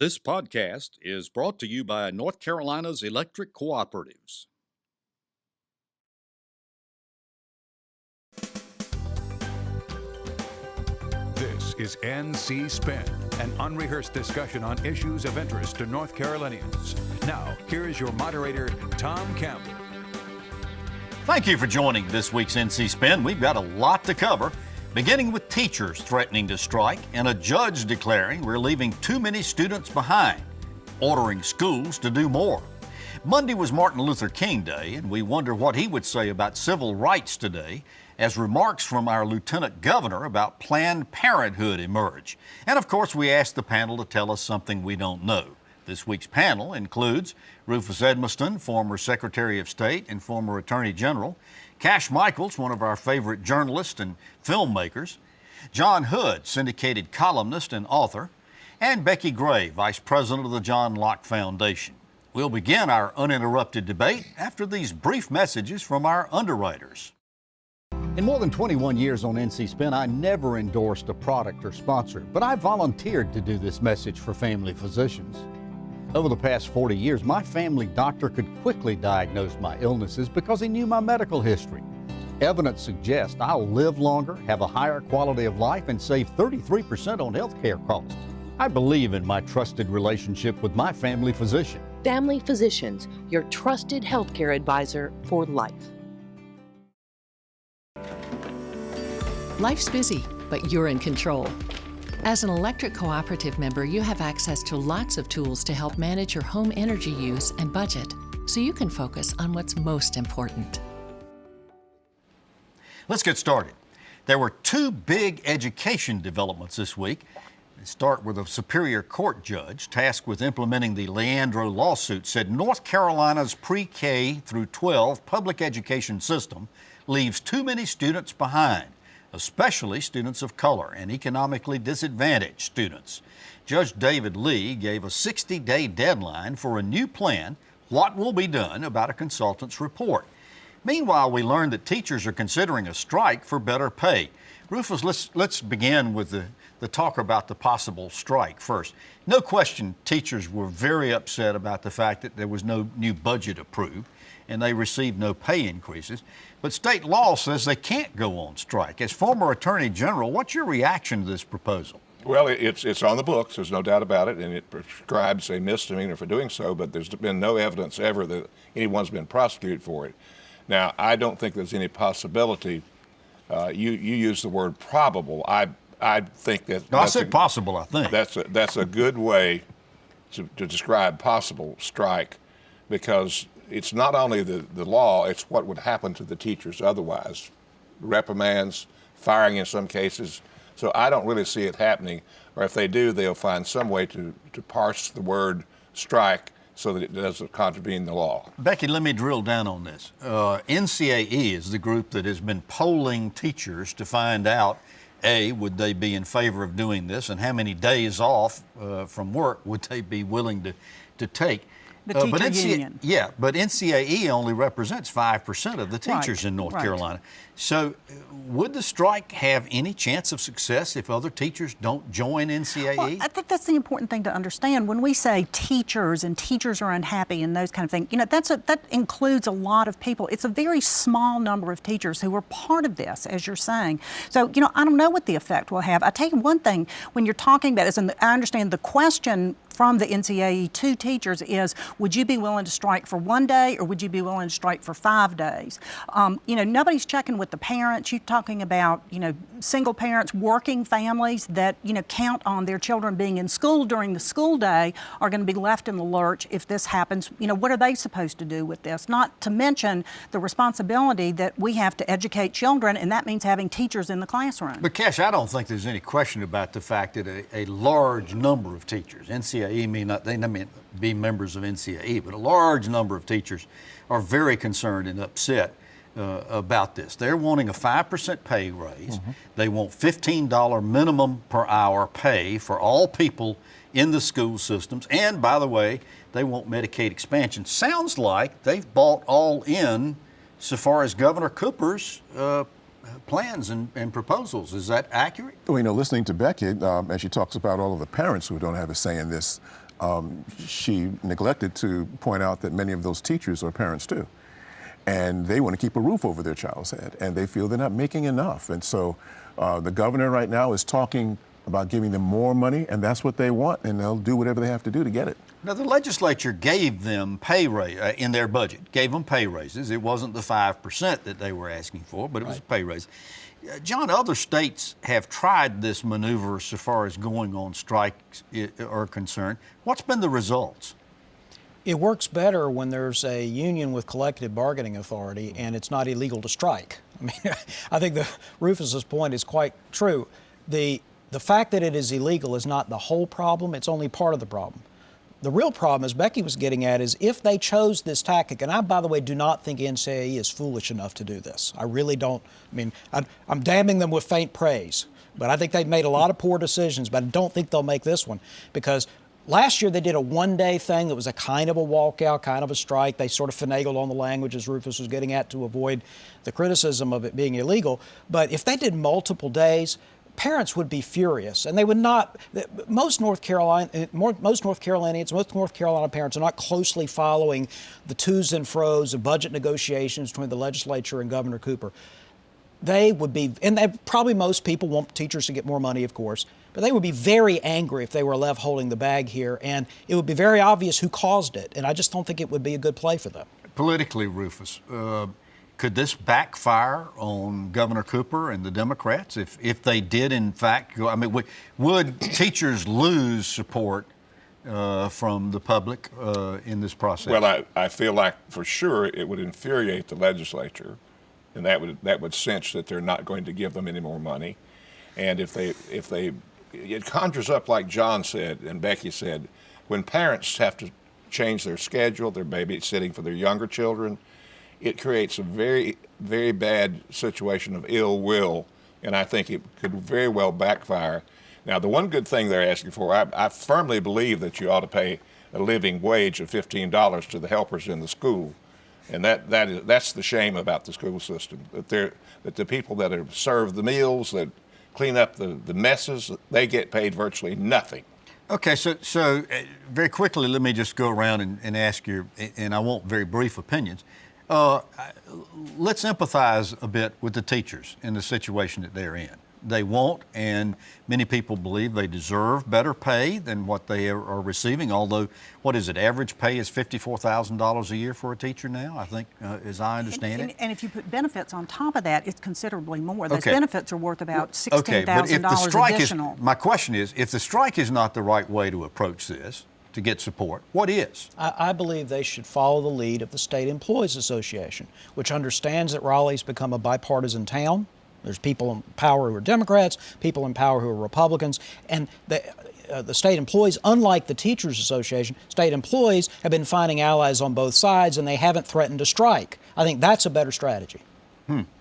This podcast is brought to you by North Carolina's electric cooperatives. This is NC Spin, an unrehearsed discussion on issues of interest to North Carolinians. Now, here is your moderator, Tom Campbell. Thank you for joining this week's NC Spin. We've got a lot to cover, beginning with teachers threatening to strike and a judge declaring we're leaving too many students behind, ordering schools to do more. Monday was Martin Luther King Day, and we wonder what he would say about civil rights today as remarks from our Lieutenant Governor about Planned Parenthood emerge. And of course, we asked the panel to tell us something we don't know. This week's panel includes Rufus Edmisten, former Secretary of State and former Attorney General, Cash Michaels, one of our favorite journalists and filmmakers, John Hood, syndicated columnist and author, and Becki Gray, Vice President of the John Locke Foundation. We'll begin our uninterrupted debate after these brief messages from our underwriters. In more than 21 years on NC Spin, I never endorsed a product or sponsor, but I volunteered to do this message for family physicians. Over the past 40 years, my family doctor could quickly diagnose my illnesses because he knew my medical history. Evidence suggests I'll live longer, have a higher quality of life, and save 33% on health care costs. I believe in my trusted relationship with my family physician. Family Physicians, your trusted healthcare advisor for life. Life's busy, but you're in control. As an electric cooperative member, you have access to lots of tools to help manage your home energy use and budget, so you can focus on what's most important. Let's get started. There were two big education developments this week. Let's start with a Superior Court judge tasked with implementing the Leandro lawsuit said North Carolina's pre-K through 12 public education system leaves too many students behind, especially students of color and economically disadvantaged students. Judge David Lee gave a 60-day deadline for a new plan, what will be done about a consultant's report. Meanwhile, we learned that teachers are considering a strike for better pay. Rufus, let's begin with the talk about the possible strike first. No question, teachers were very upset about the fact that there was no new budget approved and they received no pay increases. But state law says they can't go on strike. As former Attorney General, what's your reaction to this proposal? Well, it's on the books, there's no doubt about it, and it prescribes a misdemeanor for doing so, but there's been no evidence ever that anyone's been prosecuted for it. Now, I don't think there's any possibility. You use the word probable. I think that. No, I said possible, I think. That's a good way to describe possible strike, because it's not only the law, it's what would happen to the teachers otherwise. Reprimands, firing in some cases. So I don't really see it happening, or if they do, they'll find some way to parse the word strike so that it doesn't contravene the law. Becki, let me drill down on this. NCAE is the group that has been polling teachers to find out, A, would they be in favor of doing this, and how many days off from work would they be willing to take. The teacher union. Yeah, but NCAE only represents 5% of the teachers in North Carolina. So would the strike have any chance of success if other teachers don't join NCAE? Well, I think that's the important thing to understand. When we say teachers and teachers are unhappy and those kind of things, that includes a lot of people. It's a very small number of teachers who are part of this, as you're saying. So, I don't know what the effect will have. I tell you one thing, when you're talking about this, and I understand the question from the NCAE to teachers is, would you be willing to strike for 1 day or would you be willing to strike for 5 days? Nobody's checking with the parents. You're talking about, single parents, working families that, count on their children being in school during the school day are going to be left in the lurch if this happens. What are they supposed to do with this? Not to mention the responsibility that we have to educate children, and that means having teachers in the classroom. But Cash, I don't think there's any question about the fact that a large number of teachers, NCAE may not be members of NCAE, but a large number of teachers are very concerned and upset about this. They're wanting a 5% pay raise. Mm-hmm. They want $15 minimum per hour pay for all people in the school systems. And by the way, they want Medicaid expansion. Sounds like they've bought all in so far as Governor Cooper's plans and proposals. Is that accurate? Well, listening to Becki, as she talks about all of the parents who don't have a say in this, she neglected to point out that many of those teachers are parents too. And they want to keep a roof over their child's head, and they feel they're not making enough. And so the governor right now is talking about giving them more money, and that's what they want, and they'll do whatever they have to do to get it. Now, the legislature gave them pay raise in their budget, gave them pay raises. It wasn't the 5% that they were asking for, but it was a pay raise. John, other states have tried this maneuver so far as going on strikes are concerned. What's been the results? It works better when there's a union with collective bargaining authority and it's not illegal to strike. I mean, I think Rufus's point is quite true. The fact that it is illegal is not the whole problem, it's only part of the problem. The real problem, as Becki was getting at, is if they chose this tactic, and I, by the way, do not think NCAE is foolish enough to do this. I really don't. I mean, I'm damning them with faint praise, but I think they've made a lot of poor decisions, but I don't think they'll make this one, because last year they did a one-day thing that was a kind of a walkout, kind of a strike. They sort of finagled on the language, as Rufus was getting at, to avoid the criticism of it being illegal. But if they did multiple days, parents would be furious, and they would not. Most North Carolinians, most North Carolina parents are not closely following the to's and fro's of budget negotiations between the legislature and Governor Cooper. They would be, and probably most people want teachers to get more money, of course, but they would be very angry if they were left holding the bag here, and it would be very obvious who caused it, and I just don't think it would be a good play for them. Politically, Rufus, could this backfire on Governor Cooper and the Democrats if they did, in fact, go? I mean, would teachers lose support from the public in this process? Well, I feel like for sure it would infuriate the legislature, and that would cinch that they're not going to give them any more money. And if they it conjures up, like John said and Becki said, when parents have to change their schedule, they're babysitting for their younger children, it creates a very, very bad situation of ill will, and I think it could very well backfire. Now, the one good thing they're asking for, I firmly believe that you ought to pay a living wage of $15 to the helpers in the school, and that's the shame about the school system, that the people that serve the meals, that clean up the messes, they get paid virtually nothing. Okay, so very quickly, let me just go around and ask you, and I want very brief opinions. Let's empathize a bit with the teachers in the situation that they're in. They want, and many people believe they deserve better pay than what they are receiving, although, what is it, average pay is $54,000 a year for a teacher now, I think, as I understand it. And if you put benefits on top of that, it's considerably more. Those benefits are worth about $16,000 but if the strike additional. My question is, if the strike is not the right way to approach this, to get support, what is? I believe they should follow the lead of the State Employees Association, which understands that Raleigh's become a bipartisan town. There's people in power who are Democrats, people in power who are Republicans, and the state employees, unlike the Teachers Association, state employees have been finding allies on both sides, and they haven't threatened to strike. I think that's a better strategy.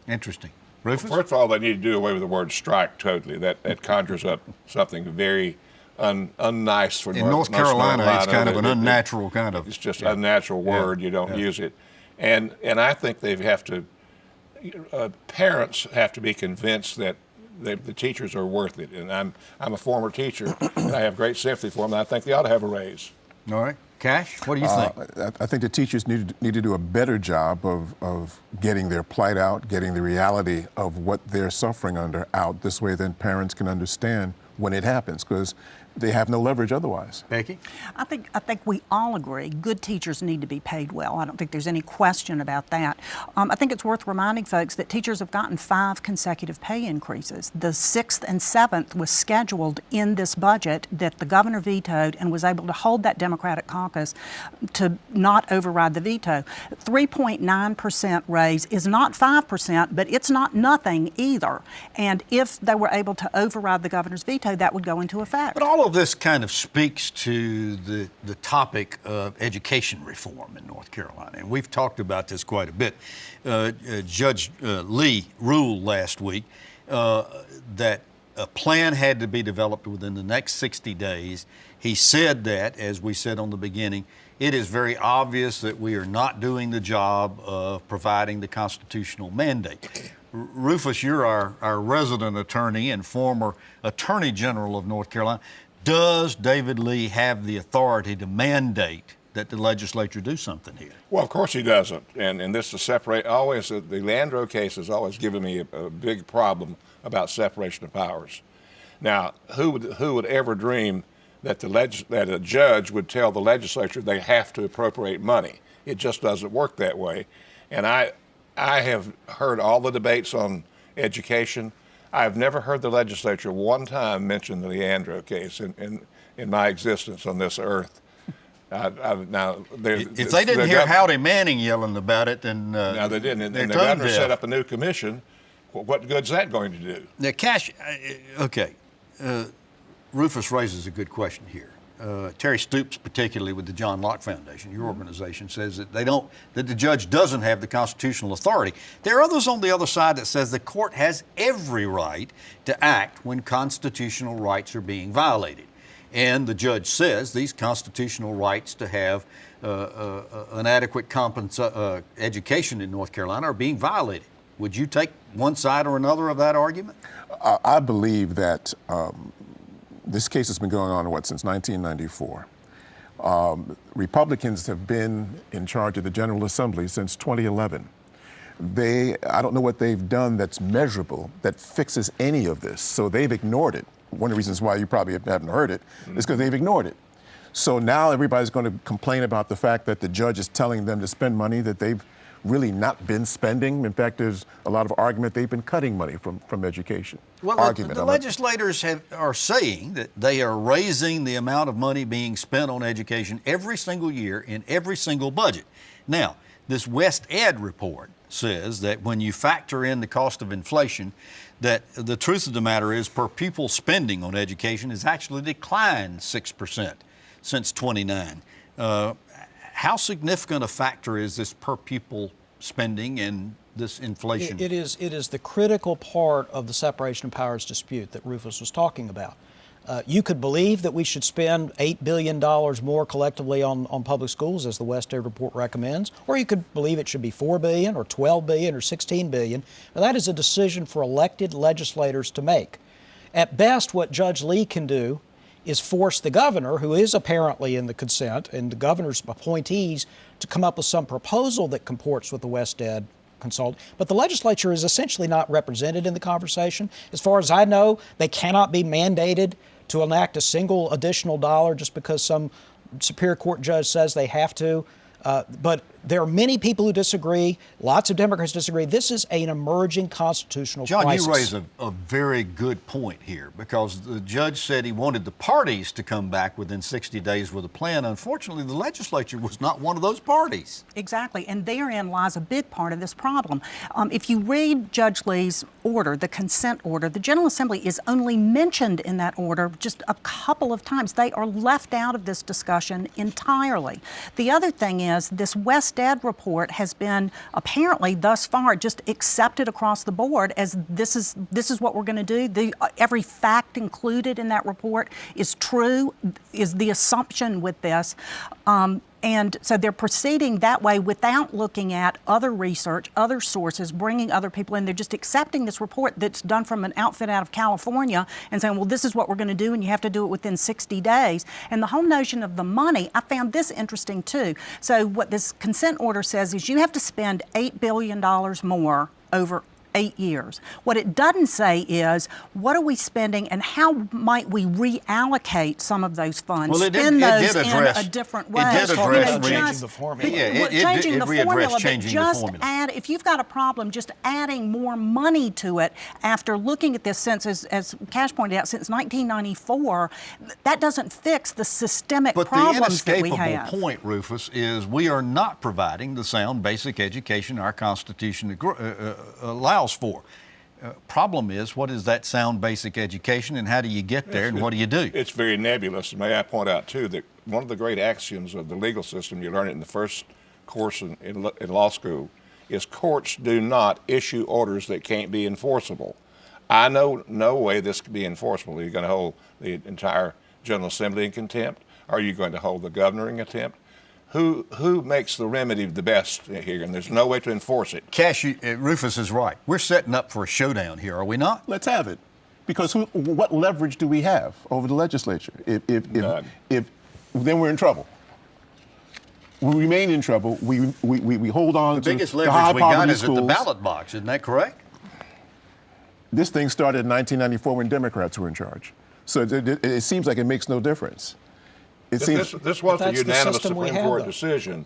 Interesting. Rufus? First of all, they need to do away with the word strike totally. That conjures up something very unnice for North Carolina. It's kind of an unnatural kind of. It's just an unnatural word. You don't use it, and I think they have to. Parents have to be convinced that the teachers are worth it, and I'm a former teacher, and I have great sympathy for them. And I think they ought to have a raise. All right, Cash, what do you think? I think the teachers need to do a better job of getting their plight out, getting the reality of what they're suffering under out. This way, then parents can understand when it happens, because they have no leverage otherwise. Becki? I think we all agree good teachers need to be paid well. I don't think there's any question about that. I think it's worth reminding folks that teachers have gotten 5 consecutive pay increases. The 6th and 7th was scheduled in this budget that the governor vetoed and was able to hold that Democratic caucus to not override the veto. 3.9% raise is not 5%, but it's not nothing either. And if they were able to override the governor's veto, that would go into effect. But all of this kind of speaks to the topic of education reform in North Carolina. And we've talked about this quite a bit. Judge Lee ruled last week that a plan had to be developed within the next 60 days. He said that, as we said on the beginning, it is very obvious that we are not doing the job of providing the constitutional mandate. Rufus, you're our resident attorney and former Attorney General of North Carolina. Does David Lee have the authority to mandate that the legislature do something here? Well, of course he doesn't. And this is separate. Always, the Leandro case has always given me a big problem about separation of powers. Now, who would ever dream that that a judge would tell the legislature they have to appropriate money? It just doesn't work that way. And I have heard all the debates on education. I've never heard the legislature one time mention the Leandro case in my existence on this earth. If they didn't hear Howdy Manning yelling about it, then no, they didn't. And the governor set up a new commission. Well, what good's that going to do? Now, Cash, okay, Rufus raises a good question here. Terry Stoops, particularly with the John Locke Foundation, your organization, says that that the judge doesn't have the constitutional authority. There are others on the other side that says the court has every right to act when constitutional rights are being violated. And the judge says these constitutional rights to have an adequate education in North Carolina are being violated. Would you take one side or another of that argument? I believe that this case has been going on, since 1994. Republicans have been in charge of the General Assembly since 2011. I don't know what they've done that's measurable that fixes any of this, so they've ignored it. One of the reasons why you probably haven't heard it is because they've ignored it. So now everybody's going to complain about the fact that the judge is telling them to spend money that they've really not been spending. In fact, there's a lot of argument they've been cutting money from education. Well, the legislators are saying that they are raising the amount of money being spent on education every single year in every single budget. Now, this West Ed report says that when you factor in the cost of inflation, that the truth of the matter is per pupil spending on education has actually declined 6% since 29. How significant a factor is this per pupil spending and this inflation? It is the critical part of the separation of powers dispute that Rufus was talking about. You could believe that we should spend $8 billion more collectively on public schools, as the West Ed report recommends, or you could believe it should be $4 billion or $12 billion or $16 billion. Now, that is a decision for elected legislators to make. At best, what Judge Lee can do is force the governor, who is apparently in the consent, and the governor's appointees to come up with some proposal that comports with the West Ed consult. But the legislature is essentially not represented in the conversation. As far as I know, they cannot be mandated to enact a single additional dollar just because some Superior Court judge says they have to. But there are many people who disagree. Lots of Democrats disagree. This is an emerging constitutional crisis. John, you raise a very good point here, because the judge said he wanted the parties to come back within 60 days with a plan. Unfortunately, the legislature was not one of those parties. Exactly, and therein lies a big part of this problem. If you read Judge Lee's order, the consent order, the General Assembly is only mentioned in that order just a couple of times. They are left out of this discussion entirely. The other thing is, this West Ed report has been apparently thus far just accepted across the board as this is what we're going to do. Every fact included in that report is true, is the assumption with this. And so they're proceeding that way without looking at other research, other sources, bringing other people in. They're just accepting this report that's done from an outfit out of California and saying, well, this is what we're going to do, and you have to do it within 60 days. And the whole notion of the money, I found this interesting too. So what this consent order says is you have to spend $8 billion more over 8 years. What it doesn't say is, what are we spending and how might we reallocate some of those funds? Well, spend those in a different way. It did address changing the formula. Changing the formula, but just formula. if you've got a problem, just adding more money to it after looking at this since, as Cash pointed out, since 1994, that doesn't fix the systemic problems that we have. But the inescapable point, Rufus, is we are not providing the sound basic education our Constitution allows for. Problem is, what is that sound basic education, and how do you get there, and what do you do? It's very nebulous. May I point out, too, that one of the great axioms of the legal system, you learn it in the first course in law school, is courts do not issue orders that can't be enforceable. I know no way this could be enforceable. Are you going to hold the entire General Assembly in contempt? Are you going to hold the governor in contempt? Who makes the remedy the best here? And there's no way to enforce it. Cash, Rufus is right. We're setting up for a showdown here, are we not? Let's have it. Because what leverage do we have over the legislature? If then we're in trouble. We remain in trouble. We hold on to biggest the high leverage we got poverty is schools. at the ballot box. Isn't that correct? This thing started in 1994 when Democrats were in charge. So it seems like it makes no difference. This was a unanimous Supreme Court decision,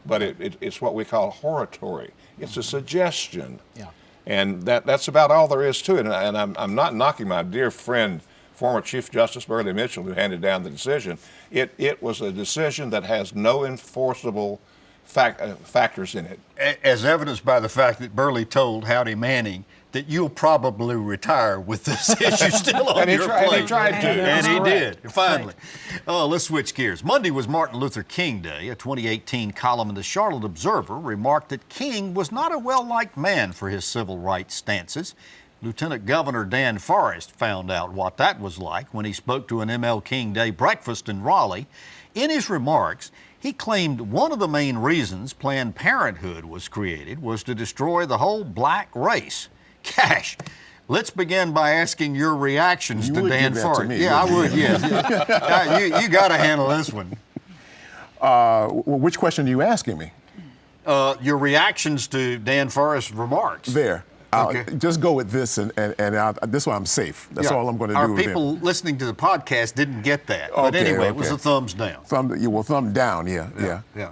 but it's what we call hortatory. It's a suggestion. Yeah. And that's about all there is to it. And I'm not knocking my dear friend, former Chief Justice Burley Mitchell, who handed down the decision. It was a decision that has no enforceable factors in it. As evidenced by the fact that Burley told Howdy Manning that you'll probably retire with this issue still on your plate. And he tried to. And he did, finally. Oh, let's switch gears. Monday was Martin Luther King Day. A 2018 column in the Charlotte Observer remarked that King was not a well-liked man for his civil rights stances. Lieutenant Governor Dan Forrest found out what that was like when he spoke to an ML King Day breakfast in Raleigh. In his remarks, he claimed one of the main reasons Planned Parenthood was created was to destroy the whole black race. Cash, let's begin by asking your reactions to Dan Forrest. Yeah, I would, yes. You got to handle this one. Which question are you asking me? Your reactions to Dan Forrest's remarks. There. Okay. Just go with this, and this one I'm safe. That's all I'm going to do. Our people listening to the podcast didn't get that. But anyway, it was a thumbs down. Thumb down, yeah.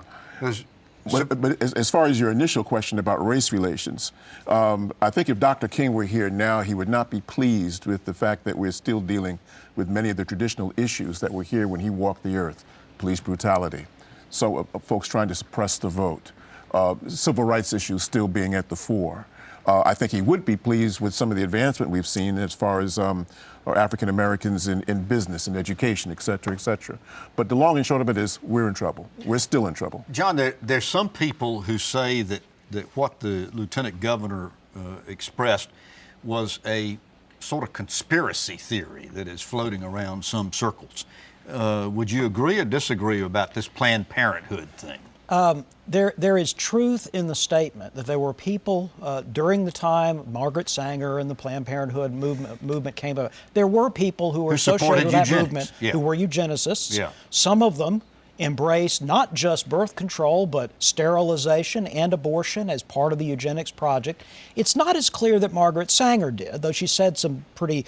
But as far as your initial question about race relations, I think if Dr. King were here now, he would not be pleased with the fact that we're still dealing with many of the traditional issues that were here when he walked the earth. Police brutality, so folks trying to suppress the vote, civil rights issues still being at the fore. I think he would be pleased with some of the advancement we've seen as far as African Americans in business and education, et cetera, et cetera. But the long and short of it is we're in trouble. We're still in trouble. John, there's some people who say that what the Lieutenant Governor expressed was a sort of conspiracy theory that is floating around some circles. Would you agree or disagree about this Planned Parenthood thing? There is truth in the statement that there were people during the time Margaret Sanger and the Planned Parenthood movement came about. There were people who were associated with that movement who were eugenicists. Yeah. Some of them embraced not just birth control, but sterilization and abortion as part of the eugenics project. It's not as clear that Margaret Sanger did, though she said some pretty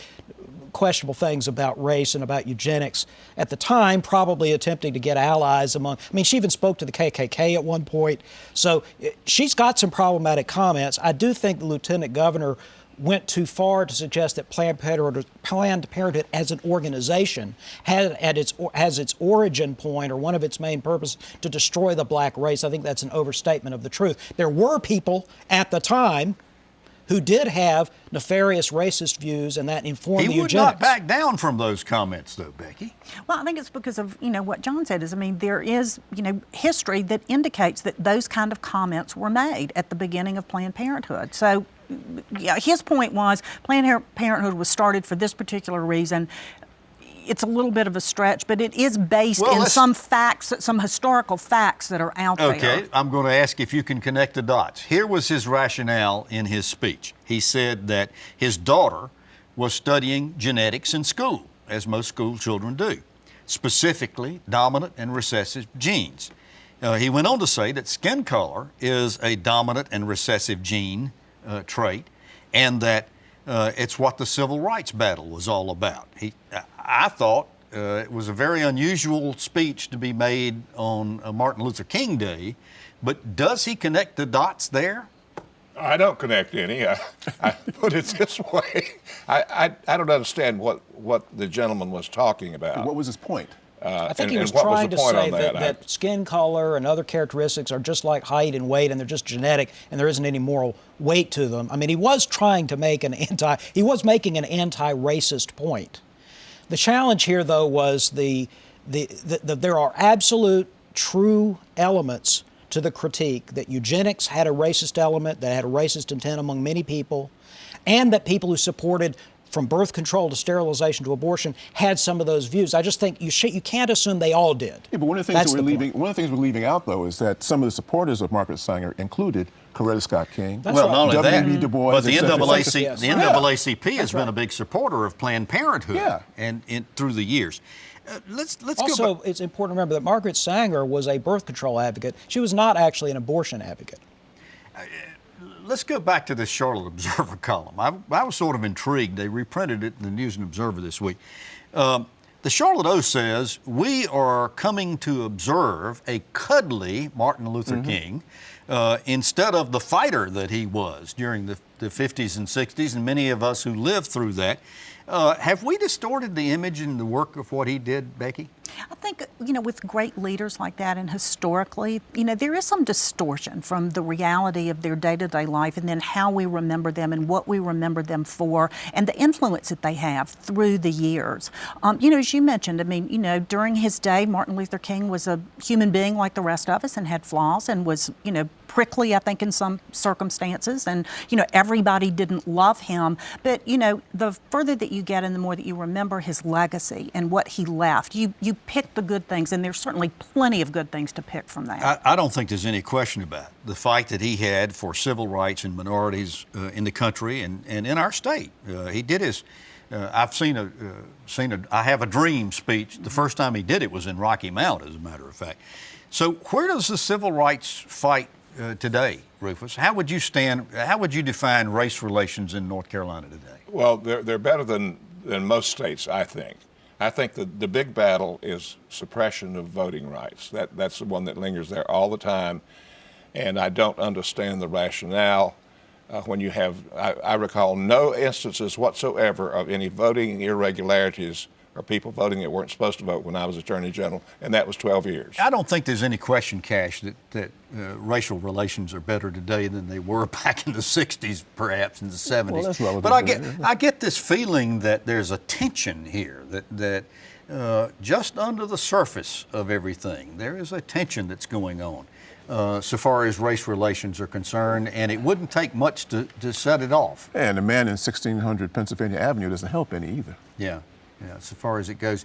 questionable things about race and about eugenics at the time, probably attempting to get allies among, she even spoke to the KKK at one point. So she's got some problematic comments. I do think the Lieutenant Governor went too far to suggest that Planned Parenthood as an organization has its origin point or one of its main purposes to destroy the black race. I think that's an overstatement of the truth. There were people at the time who did have nefarious racist views, and that informed the eugenics. He would not back down from those comments, though, Becki. Well, I think it's because of, what John said is, there is, history that indicates that those kind of comments were made at the beginning of Planned Parenthood. So, his point was Planned Parenthood was started for this particular reason. It's a little bit of a stretch, but it is based in some facts, some historical facts that are out there. Okay, I'm going to ask if you can connect the dots. Here was his rationale in his speech. He said that his daughter was studying genetics in school, as most school children do, specifically dominant and recessive genes. He went on to say that skin color is a dominant and recessive gene trait, and that it's what the civil rights battle was all about. I thought it was a very unusual speech to be made on Martin Luther King Day, but does he connect the dots there? I don't connect any. I put it this way. I don't understand what the gentleman was talking about. What was his point? I think he was trying to say that skin color and other characteristics are just like height and weight, and they're just genetic, and there isn't any moral weight to them. He was trying to make he was making an anti-racist point. The challenge here, though, was that there are absolute true elements to the critique, that eugenics had a racist element, that had a racist intent among many people, and that people who supported from birth control to sterilization to abortion, had some of those views. I just think you can't assume they all did. Yeah, but one of the things we're leaving out, though, is that some of the supporters of Margaret Sanger included Coretta Scott King. Well, not only that, W.B. Du Bois, but the etc. the NAACP has been a big supporter of Planned Parenthood and through the years. Let's also, go it's important to remember that Margaret Sanger was a birth control advocate. She was not actually an abortion advocate. Let's go back to the Charlotte Observer column. I was sort of intrigued. They reprinted it in the News and Observer this week. The Charlotte O says, we are coming to observe a cuddly Martin Luther King instead of the fighter that he was during the 50s and 60s, and many of us who lived through that. Have we distorted the image and the work of what he did, Becki? I think, with great leaders like that and historically, there is some distortion from the reality of their day-to-day life and then how we remember them and what we remember them for and the influence that they have through the years. As you mentioned, during his day, Martin Luther King was a human being like the rest of us and had flaws and was, prickly, I think, in some circumstances. And, everybody didn't love him. But, the further that you get and the more that you remember his legacy and what he left, you pick the good things, and there's certainly plenty of good things to pick from that. I don't think there's any question about it. The fight that he had for civil rights and minorities in the country and in our state. He did his, I've seen a I Have a Dream speech. The first time he did it was in Rocky Mount, as a matter of fact. So where does the civil rights fight today, Rufus? How would you define race relations in North Carolina today? Well, they're better than most states, I think. I think the big battle is suppression of voting rights. That's the one that lingers there all the time, and I don't understand the rationale when you have, I recall no instances whatsoever of any voting irregularities or people voting that weren't supposed to vote when I was Attorney General, and that was 12 years. I don't think there's any question, Cash, that racial relations are better today than they were back in the 60s, perhaps in the 70s. Well, that's relative. But I get this feeling that there's a tension here, that just under the surface of everything, there is a tension that's going on so far as race relations are concerned, and it wouldn't take much to set it off. And the man in 1600 Pennsylvania Avenue doesn't help any either. Yeah, so far as it goes.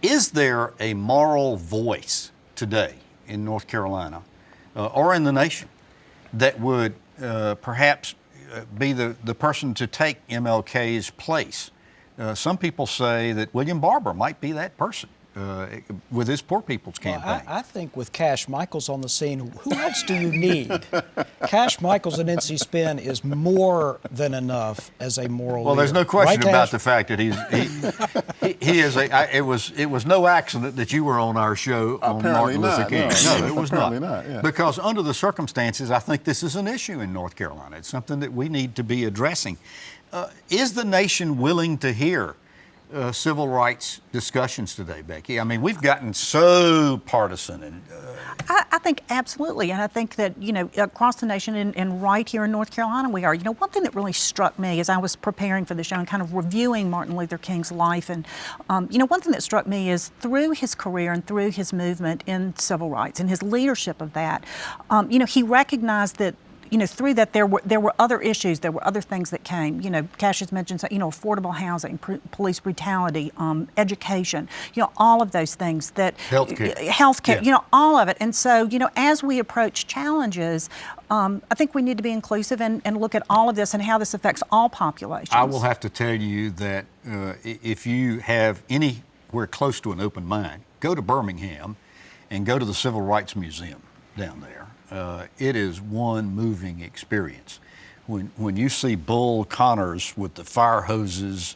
Is there a moral voice today in North Carolina or in the nation that would perhaps be the person to take MLK's place? Some people say that William Barber might be that person with his Poor People's Campaign. I think with Cash Michaels on the scene, who else do you need? Cash Michaels in NC Spin is more than enough as a moral leader. There's no question right, about Cash? the fact that he is it was no accident that you were on our show on Apparently Martin Luther King. No, it was apparently not. Yeah. Because under the circumstances, I think this is an issue in North Carolina. It's something that we need to be addressing. Is the nation willing to hear civil rights discussions today, Becki? I mean, we've gotten so partisan. And I think absolutely, and I think that, across the nation and right here in North Carolina we are. One thing that really struck me as I was preparing for the show and kind of reviewing Martin Luther King's life, and, one thing that struck me is through his career and through his movement in civil rights and his leadership of that, he recognized that through that there were other issues, there were other things that came. Cash has mentioned, affordable housing, police brutality, education, all of those things that healthcare, yeah. All of it. And so, as we approach challenges, I think we need to be inclusive and look at all of this and how this affects all populations. I will have to tell you that if you have anywhere close to an open mind, go to Birmingham and go to the Civil Rights Museum down there. It is one moving experience. When you see Bull Connors with the fire hoses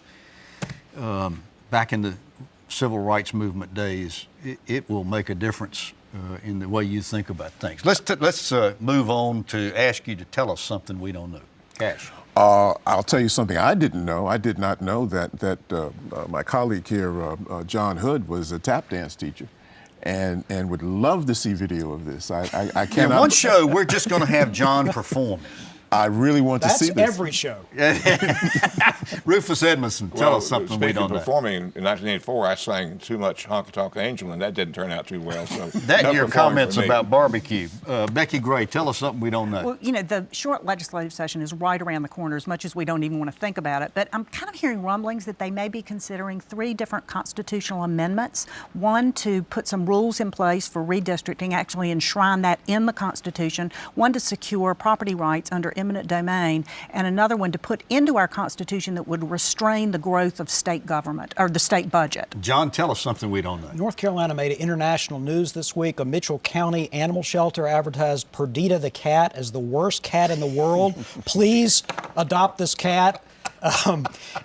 back in the civil rights movement days, it will make a difference in the way you think about things. Let's move on to ask you to tell us something we don't know. Cash. I'll tell you something I didn't know. I did not know that my colleague here, John Hood, was a tap dance teacher. And would love to see video of this. I cannot. In one show, we're just going to have John performing. I really want to see That's this. every show. Rufus Edmisten, tell us something we speaking don't of know. performing, in 1984, I sang too much Honky Tonk Angel, and that didn't turn out too well. So That no and your performing comments for me. about barbecue. Becki Gray, tell us something we don't know. Well, you know, the short legislative session is right around the corner, as much as we don't even want to think about it. But I'm kind of hearing rumblings that they may be considering 3 different constitutional amendments. One, to put some rules in place for redistricting, actually enshrine that in the Constitution. One, to secure property rights under eminent domain. And another one to put into our Constitution that would restrain the growth of state government, or the state budget. John, tell us something we don't know. North Carolina made it international news this week. A Mitchell County animal shelter advertised Perdita the cat as the worst cat in the world. Please adopt this cat.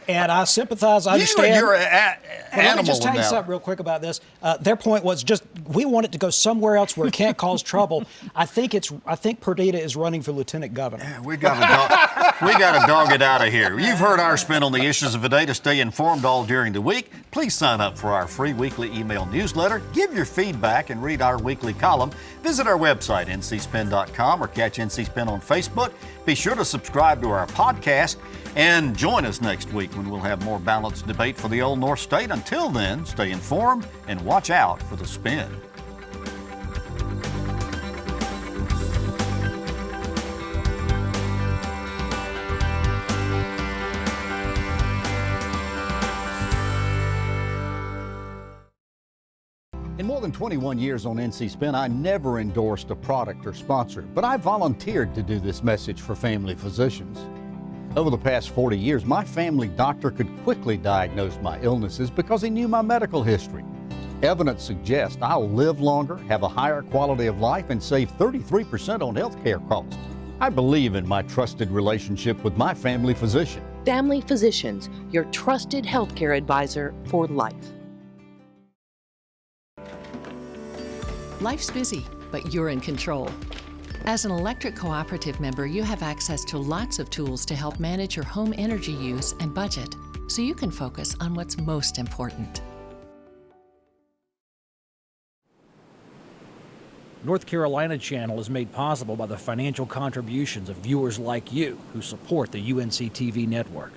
And I sympathize. I understand. You and your Let me just tell you something real quick about this. Their point was just we want it to go somewhere else where it can't cause trouble. I think Perdita is running for lieutenant governor. Yeah, we got to dog it out of here. You've heard our spin on the issues of the day. To stay informed all during the week, please sign up for our free weekly email newsletter. Give your feedback and read our weekly column. Visit our website, ncspin.com, or catch NC Spin on Facebook. Be sure to subscribe to our podcast and join us next week when we'll have more balanced debate for the Old North State. Until then, stay informed and watch out for the spin. In more than 21 years on NC Spin, I never endorsed a product or sponsor, but I volunteered to do this message for family physicians. Over the past 40 years, my family doctor could quickly diagnose my illnesses because he knew my medical history. Evidence suggests I'll live longer, have a higher quality of life, and save 33% on health care costs. I believe in my trusted relationship with my family physician. Family Physicians, your trusted healthcare advisor for life. Life's busy, but you're in control. As an electric cooperative member, you have access to lots of tools to help manage your home energy use and budget, so you can focus on what's most important. North Carolina Channel is made possible by the financial contributions of viewers like you who support the UNC TV network.